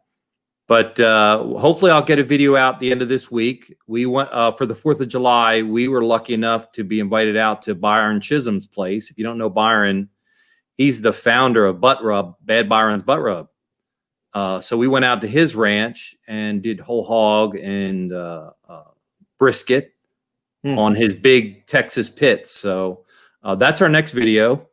But hopefully I'll get a video out the end of this week. We went for the 4th of July. We were lucky enough to be invited out to Byron Chisholm's place. If you don't know Byron, he's the founder of Butt Rub, Bad Byron's Butt Rub. So we went out to his ranch and did whole hog and brisket on his big Texas pits. So that's our next video.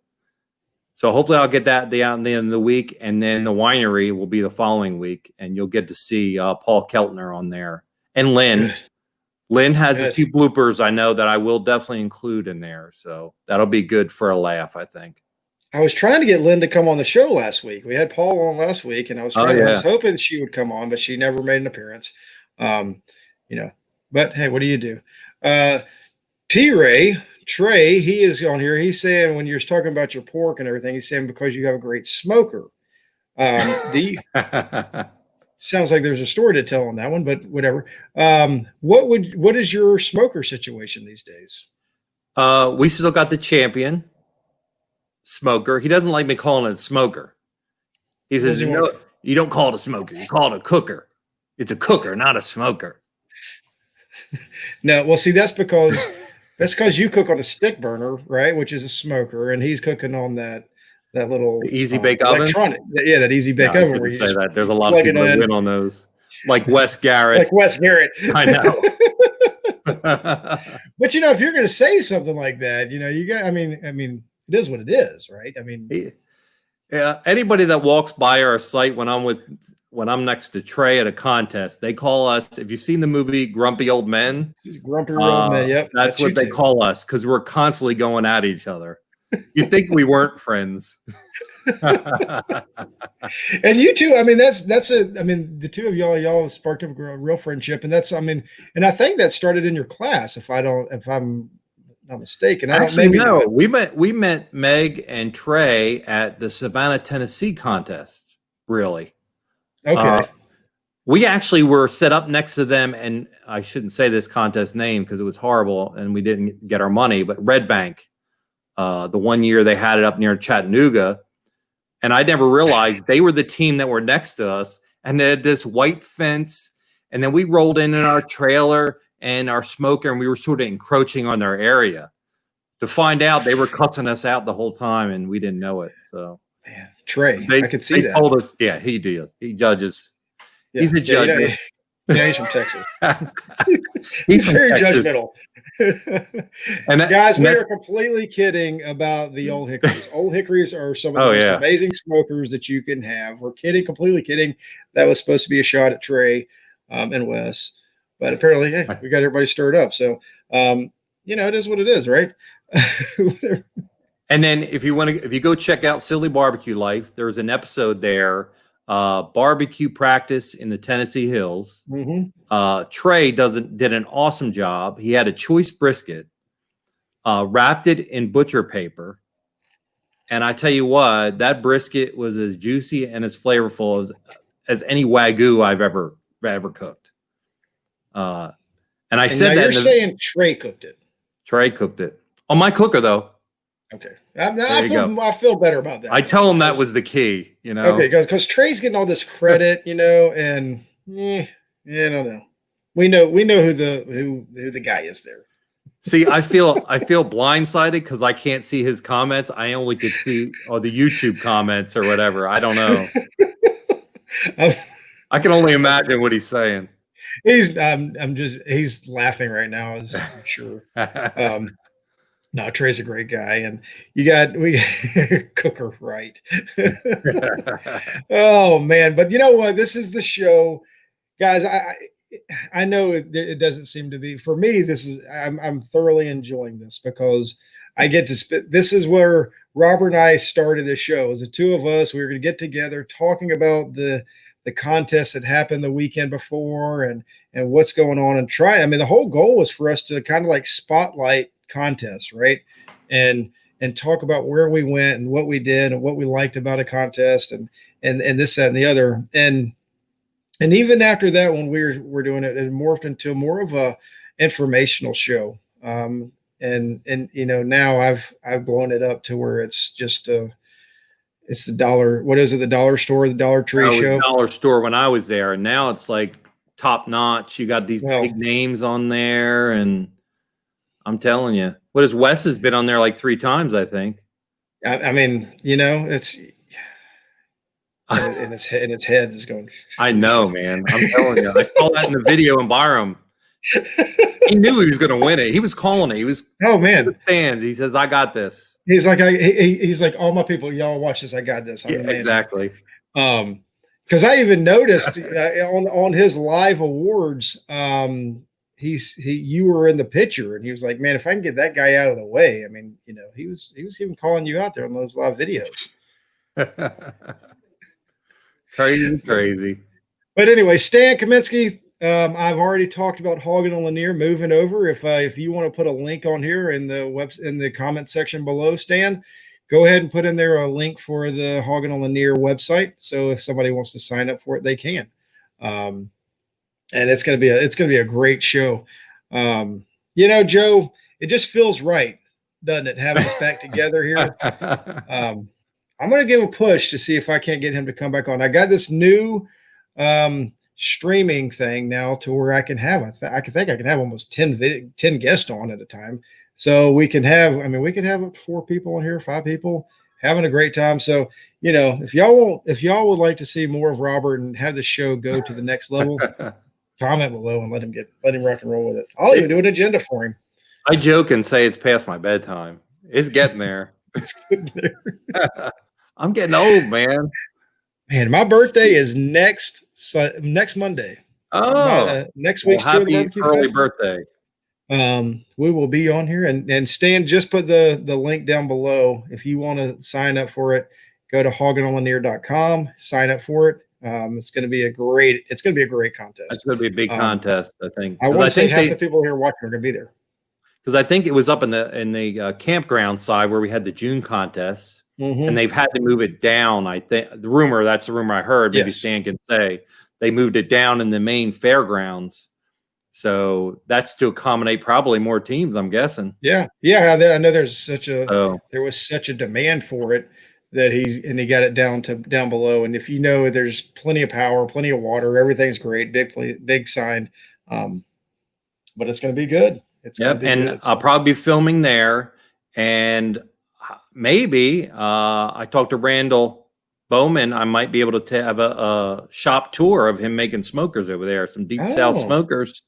So hopefully I'll get that out in the end of the week, and then the winery will be the following week, and you'll get to see Paul Keltner on there and Lynn. Good. Lynn has a few bloopers I know that I will definitely include in there, so that'll be good for a laugh, I think. I was trying to get Lynn to come on the show last week. We had Paul on last week, and I was I was hoping she would come on, but she never made an appearance. You know, but hey, what do you do? Trey, he is on here. He's saying when you're talking about your pork and everything, he's saying because you have a great smoker. Sounds like there's a story to tell on that one, but whatever. What is your smoker situation these days? We still got the Champion smoker. He doesn't like me calling it a smoker. He says, you don't call it a smoker. You call it a cooker. It's a cooker, not a smoker. No, well, see, that's because you cook on a stick burner, right? Which is a smoker, and he's cooking on that little easy bake oven. That ezy bake oven. I say that. There's a lot of people that win on those, like Wes Garrett. I know. But you know, if you're going to say something like that, you know, you got. I mean, it is what it is, right? I mean, yeah. Anybody that walks by our site when I'm next to Trey at a contest, they call us. If you've seen the movie Grumpy Old Men, yep, that's what they call us because we're constantly going at each other. You'd think we weren't friends. And you two, I mean, the two of y'all sparked up a real friendship, and and I think that started in your class, if I'm not mistaken. We met Meg and Trey at the Savannah, Tennessee contest. Really. Okay. We actually were set up next to them, and I shouldn't say this contest name because it was horrible and we didn't get our money, but Red Bank, the one year they had it up near Chattanooga, and I never realized they were the team that were next to us, and they had this white fence, and then we rolled in our trailer and our smoker, and we were sort of encroaching on their area. To find out, they were cussing us out the whole time, and we didn't know it. So. Man, Trey, I could see that. Told us, yeah, he did. He judges. Yeah, he's a judge. He's from Texas. he's very judgmental. And guys, we are completely kidding about the Old Hickories. Old Hickories are some of the most amazing smokers that you can have. We're kidding, completely kidding. That was supposed to be a shot at Trey and Wes, but apparently, hey, we got everybody stirred up. So, you know, it is what it is, right? Whatever. And then if you go check out Silly Barbecue Life, there's an episode there, barbecue practice in the Tennessee Hills. Trey did an awesome job. He had a choice brisket, wrapped it in butcher paper. And I tell you what, that brisket was as juicy and as flavorful as any Wagyu I've ever cooked. And said that you're saying Trey cooked it. Trey cooked it on my cooker though. Okay. I feel better about that. I tell him that was the key, you know. Okay, because Trey's getting all this credit, you know, and I don't know. We know who the guy is there. See, I feel blindsided because I can't see his comments. I only could see the YouTube comments or whatever. I don't know. I can only imagine what he's saying. He's laughing right now, I'm sure. No, Trey's a great guy, and we cooker right. Oh man, but you know what? This is the show, guys. I know it doesn't seem to be for me. I'm thoroughly enjoying this because I get to spit. This is where Robert and I started the show. As the two of us, we were going to get together talking about the contest that happened the weekend before and what's going on and try. I mean, the whole goal was for us to kind of like spotlight contests, right? And talk about where we went and what we did and what we liked about a contest and this, that, and the other. And even after that, when we're doing it, it morphed into more of a informational show. And now I've blown it up to where it's just it's the dollar. What is it? The dollar store, the Dollar Tree show. Dollar store when I was there, and now it's like top notch. You got these big names on there, and I'm telling you, what is Wes has been on there like 3 times, I think. I mean, it's. And its head is going. I know, man. I'm telling you. I saw that in the video in Byram. He knew he was going to win it. He was calling it. He was. Oh man! Stands. He says, "I got this." He's like, he's like, all my people, y'all watch this. I got this. Yeah, exactly. Because I even noticed on his live awards, you were in the picture, and he was like, "Man, if I can get that guy out of the way," I mean, he was even calling you out there on those live videos. Crazy. But anyway, Stan Kaminsky, I've already talked about Hoggin and Lanier moving over. If you want to put a link on here in the comment section below, Stan, go ahead and put in there a link for the Hoggin and Lanier website. So if somebody wants to sign up for it, they can. And it's gonna be a great show. Joe, it just feels right, doesn't it, having us back together here? I'm going to give a push to see if I can't get him to come back on. I got this new streaming thing now to where I can have, I can have almost 10 guests on at a time. So we can have up to 4 people on here, 5 people having a great time. So, if y'all would like to see more of Robert and have the show go to the next level, comment below and let him rock and roll with it. I'll even do an agenda for him. I joke and say it's past my bedtime. It's getting there. It's getting there. I'm getting old, man. Man, my birthday is next Monday. Next week's happy early birthday. We will be on here, and Stan just put the link down below. If you want to sign up for it, go to hogginonlanier.com, sign up for it. It's going to be a great contest. It's going to be a big contest, I think. I want to say half the people here watching are going to be there. Because I think it was up in the campground side where we had the June contests. Mm-hmm. And they've had to move it down. I think that's the rumor I heard. Maybe Stan can say they moved it down in the main fairgrounds. So that's to accommodate probably more teams, I'm guessing. Yeah. I know there was such a demand for it that he got it down below. And if there's plenty of power, plenty of water, everything's great, big sign. But it's going to be good. I'll probably be filming there, and maybe I talked to Randall Bowman. I might be able to have a shop tour of him making smokers over there, some deep South smokers.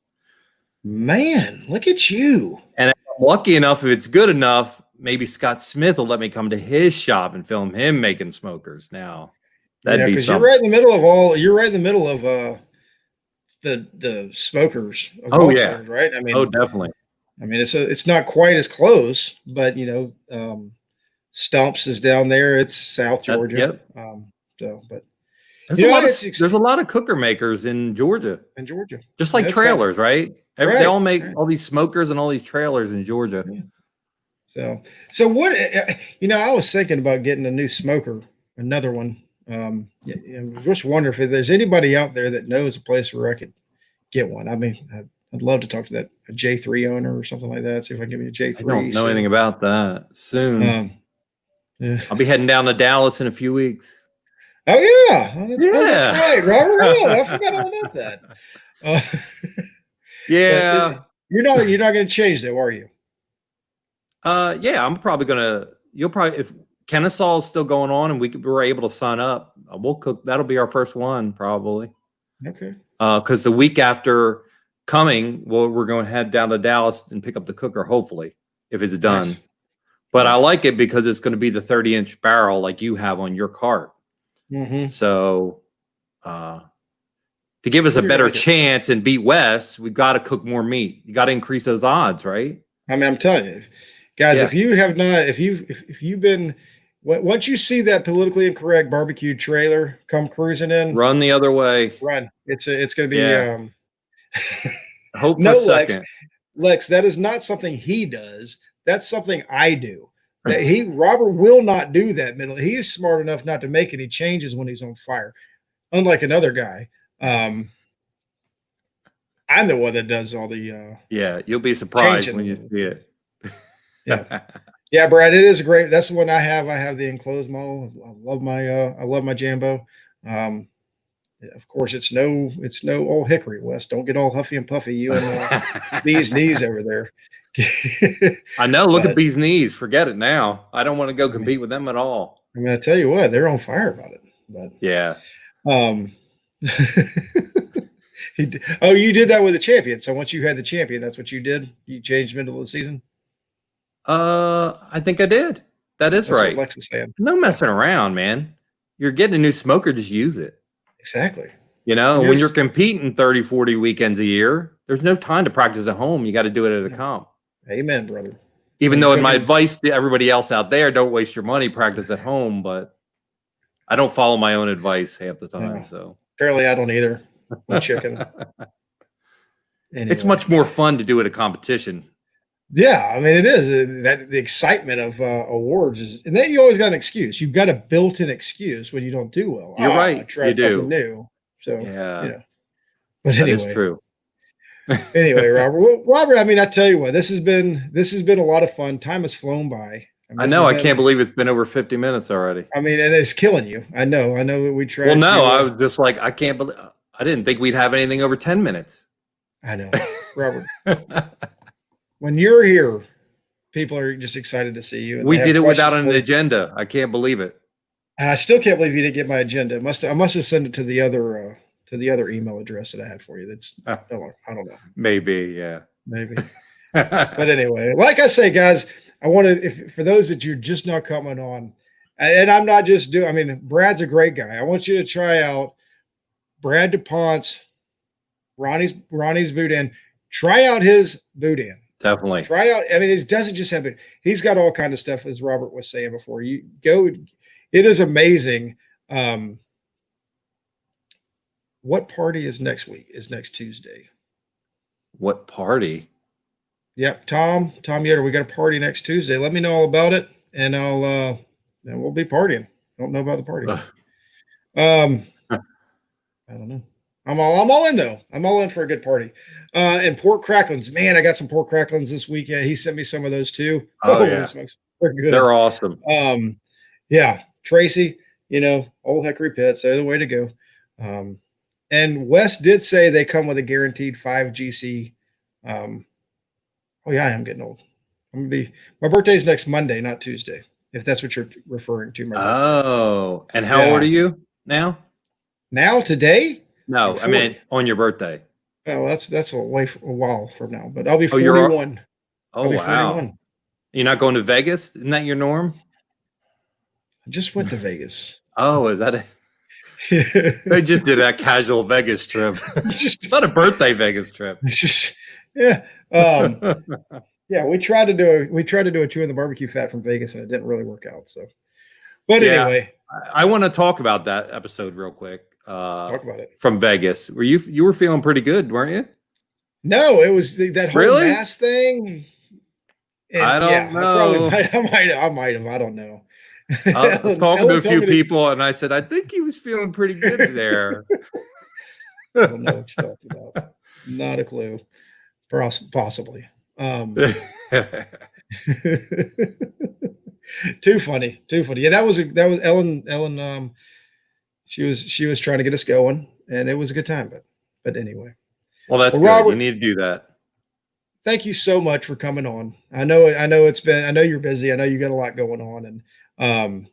Man, look at you. And if I'm lucky enough, if it's good enough, maybe Scott Smith will let me come to his shop and film him making smokers. Now that'd be something. You're right in the middle of the smokers. Stars, right? I mean, definitely. I mean, it's not quite as close, but Stumps is down there. It's South Georgia. But there's a lot of cooker makers in Georgia. Just like trailers, right? They all make all these smokers and all these trailers in Georgia. Yeah. So what? I was thinking about getting a new smoker, another one. I'm just wondering if there's anybody out there that knows a place where I could get one. I mean, I'd love to talk to a J3 owner or something like that. See if I can give me a J3. I don't know anything about that. Soon. I'll be heading down to Dallas in a few weeks. Oh yeah, that's right, Robert. Oh, I forgot all about that. You're not going to change though, are you? I'm probably gonna. If Kennesaw is still going on and we're able to sign up, we'll cook. That'll be our first one probably. Okay. Because the week after coming, we're going to head down to Dallas and pick up the cooker, hopefully, if it's done. Nice. But I like it because it's going to be the 30-inch barrel like you have on your cart. Mm-hmm. So To give us a You're better like it. chance and beat West, we've got to cook more meat. You got to increase those odds, right? I mean, I'm telling you, guys, Yeah. if you have not, if you've been, once you see that politically incorrect barbecue trailer come cruising in, Run the other way. run. It's going to be, Yeah. Hope for no, Lex, second. that is not something he does. That's something I do. That Robert will not do that. He is smart enough not to make any changes when he's on fire, unlike another guy. I'm the one that does all the Yeah, you'll be surprised changing. when you see it. Yeah. Yeah, Brad, it is great. That's the one I have. I have the enclosed model. I love my Jambo. Of course, it's no old hickory, Wes. Don't get all huffy and puffy, you and Bee's knees over there. I know. Look But at Bee's knees. Forget it now. I don't want to go compete with them at all. I mean, I tell you what, they're on fire about it. But Yeah. Oh, you did that with the champion. So once you had the champion, that's what you did. You changed middle of the season. I think I did. That's right. What Lex is saying. No messing around, man. You're getting a new smoker, just use it. Exactly. You know, when you're competing 30, 40 weekends a year, there's no time to practice at home. You got to do it at a comp. Amen, brother. Even though my advice to everybody else out there, don't waste your money, practice at home. But I don't follow my own advice half the time. Yeah. So apparently I don't either. No chicken. Anyway. It's much more fun to do at a competition. Yeah, I mean it is. That the excitement of awards is, and then you always got an excuse. You've got a built-in excuse when you don't do well. You're right. You do. New. So yeah. You know. But that anyway, is true. Anyway, Robert. Well, Robert, I mean, I tell you what, this has been a lot of fun. Time has flown by. I know. I can't believe it's been over 50 minutes already. I mean, and it's killing you. I know that we tried. Well, no, I was just like, I can't believe. I didn't think we'd have anything over 10 minutes. I know, Robert. When you're here, people are just excited to see you. We did it without an agenda. I can't believe it. And I still can't believe you didn't get my agenda. I must have sent it to the other email address that I had for you. That's I don't know. Maybe, yeah. Maybe. But anyway, like I say, guys, I want to, for those that you're just not coming on, and I'm not just doing, I mean, Brad's a great guy. I want you to try out Brad DuPont's Ronnie's Boudin. Try out his Boudin. Definitely. Try out. I mean, it doesn't just have it. He's got all kind of stuff, as Robert was saying before. You go. It is amazing. What party is next week? Is next Tuesday? What party? Yep, Tom Yetter. We got a party next Tuesday. Let me know all about it, and and we'll be partying. Don't know about the party. I don't know. I'm all in though. I'm all in for a good party. And pork cracklings, man, I got some pork cracklings this weekend. He sent me some of those too. Oh yeah, they're good. They're awesome. Yeah, Tracy, Old Hickory Pits, they're the way to go. And Wes did say they come with a guaranteed 5 GC. Oh yeah, I am getting old. My birthday's next Monday, not Tuesday, if that's what you're referring to. Oh, and how old are you now? Now, today? No, I meant on your birthday. Oh, that's a while from now, but I'll be 41. Oh, wow. 41. You're not going to Vegas? Isn't that your norm? I just went to Vegas. Oh, is that it? They just did a casual Vegas trip. It's not a birthday Vegas trip. It's just, yeah. Yeah, we tried to do a Chewin the BBQ Fat from Vegas, and it didn't really work out. So, but anyway, I want to talk about that episode real quick. Talk about it from Vegas. You were feeling pretty good, weren't you? No, it was that whole mask thing. And I don't know. I might have. I don't know. I was talking to a few people, and I said, I think he was feeling pretty good there. I don't know what you're talking about. Not a clue. Possibly. Too funny. Yeah, that was Ellen. She was trying to get us going, and it was a good time. But anyway. Well, that's good. Robert, you need to do that. Thank you so much for coming on. I know you're busy. I know you got a lot going on, and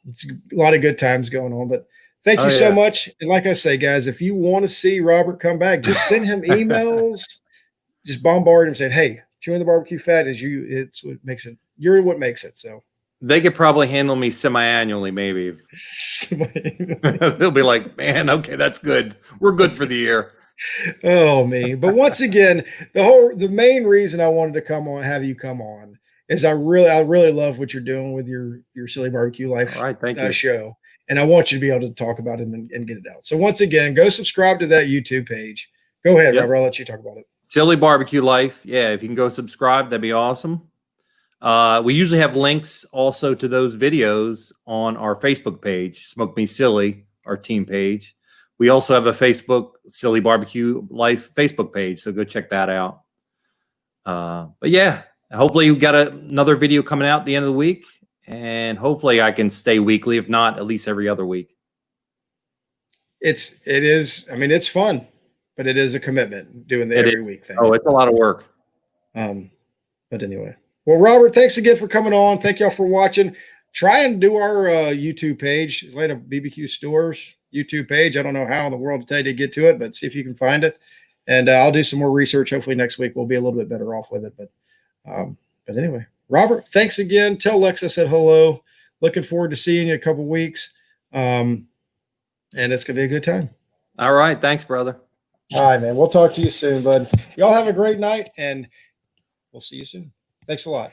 it's a lot of good times going on. But thank you so much. And like I say, guys, if you want to see Robert come back, just send him emails. Just bombard him saying, "Hey, Chewin the BBQ Fat is you. It's what makes it. You're what makes it." So. They could probably handle me semi-annually, maybe. They'll be like, man, okay, that's good. We're good for the year. Oh me. But once again, the main reason I wanted to have you come on is I really love what you're doing with your Silly Barbecue Life All right, thank you. show. And I want you to be able to talk about it and get it out. So once again, go subscribe to that YouTube page. Go ahead, Yep. Robert. I'll let you talk about it. Silly Barbecue Life. Yeah, if you can go subscribe, that'd be awesome. We usually have links also to those videos on our Facebook page, Smoke Me Silly, our team page. We also have a Facebook Silly Barbecue Life Facebook page, so go check that out. But yeah, hopefully you got another video coming out at the end of the week, and hopefully I can stay weekly, if not at least every other week. It is. I mean, it's fun, but it is a commitment doing the every week thing. Oh, it's a lot of work. But anyway, well, Robert, thanks again for coming on. Thank y'all for watching. Try and do our YouTube page, Later BBQ Stores YouTube page. I don't know how in the world to tell you to get to it, but see if you can find it. And I'll do some more research. Hopefully next week we'll be a little bit better off with it. But anyway, Robert, thanks again. Tell Lex I said hello. Looking forward to seeing you in a couple weeks. And it's going to be a good time. All right. Thanks, brother. All right, man. We'll talk to you soon, bud. Y'all have a great night, and we'll see you soon. Thanks a lot.